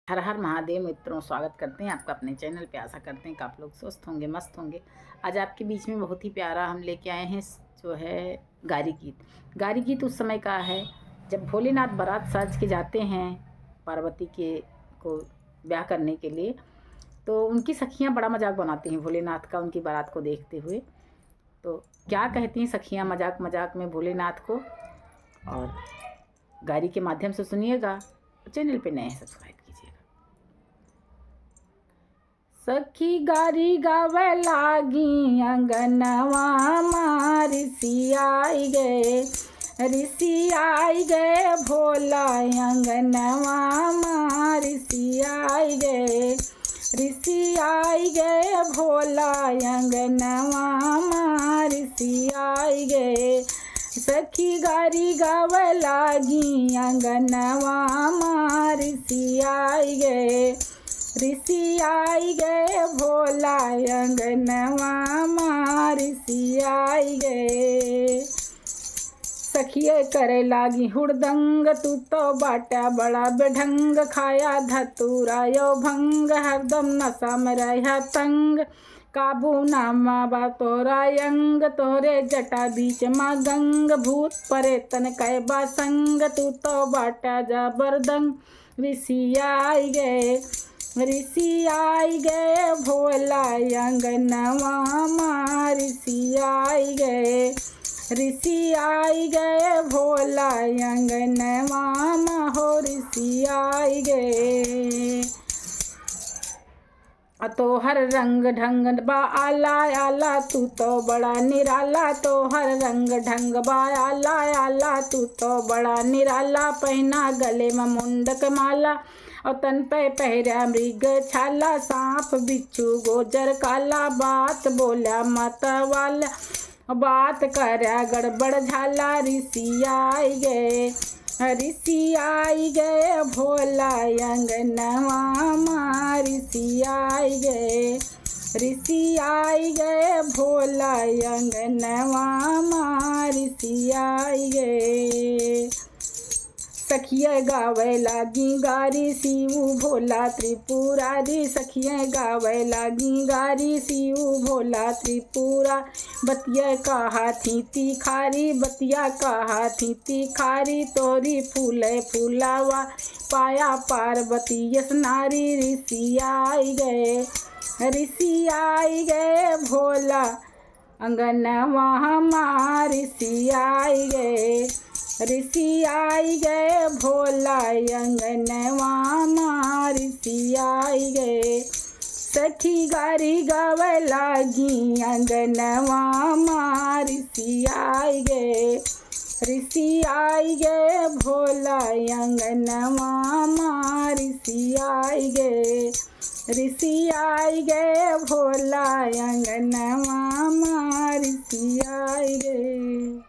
हर हर महादेव मित्रों, स्वागत करते हैं आपका अपने चैनल पे। आशा करते हैं कि आप लोग स्वस्थ होंगे, मस्त होंगे। आज आपके बीच में बहुत ही प्यारा हम लेके आए हैं जो है गारी गीत। गारी गीत उस समय का है जब भोलेनाथ बारात साज के जाते हैं पार्वती के को ब्याह करने के लिए। तो उनकी सखियाँ बड़ा मजाक बनाती हैं भोलेनाथ का उनकी बारात को देखते हुए। तो क्या कहती हैं सखियाँ मजाक मजाक में भोलेनाथ को, और गारी के माध्यम से सुनिएगा। चैनल पे नए हैं, सब्सक्राइब कीजिएगा। सखी गारी गावे लागी अंगनवा माँ ऋषि आई गए भोला अंगनवा माँ ऋषि आई गए भोला अंगनवा माँ ऋषि आई गए। सखी गारी गावे लागी अंगनवा माँ ऋषि आई गए भोला अंगनवा माँ ऋषि आई गए। सखिए करे लागी हुड़दंग, तू तो बाटा बड़ा बेढंग, खाया धतूरा यो भंग, हरदम नशा में रहा तंग, काबू नामा बा तोरा यंग, तोरे जटा बीच माँ गंग, भूत परेतन कै बा संग, तू तो बाटा जबरदंग। ऋषि आई गए भोला अंगनवा माँ ऋषि आई गए भोला अंगनवा माँ हो ऋषि आई गए। तोहर रंग ढंग बा आला आला, तू तो बड़ा निराला, तोहर रंग ढंग बा आला आला, तू तो बड़ा निराला, पहना गले में मुंडक माला और तन पे पहरा मृग छाला, सांप बिच्छू गोजर काला, बात बोला मत वाला बात करया गड़बड़ झाला। ऋषि आई गए भोला अंगनवा माँ ऋषि आई गए भोला अंगनवा माँ ऋषि आई गए। सखिया गावे लागी गारी शिव भोला त्रिपुरारी, सखिया गावे लागी गारी शिव भोला त्रिपुरा, बतिया कहा थी तिखारी, बतिया कहा थी तिखारी, तोरी फूले फूलावा पाया पार्वती यस नारी। ऋषि आई गए भोला अंगनवा माँ ऋषि आई गए भोला अंगनवा माँ ऋषि आई गए। सखी गारी गावे लागी अंगनवा माँ ऋषि आई गए भोला अंगनवा माँ ऋषि आई गए भोला अंगनवा माँ ऋषि आई गए।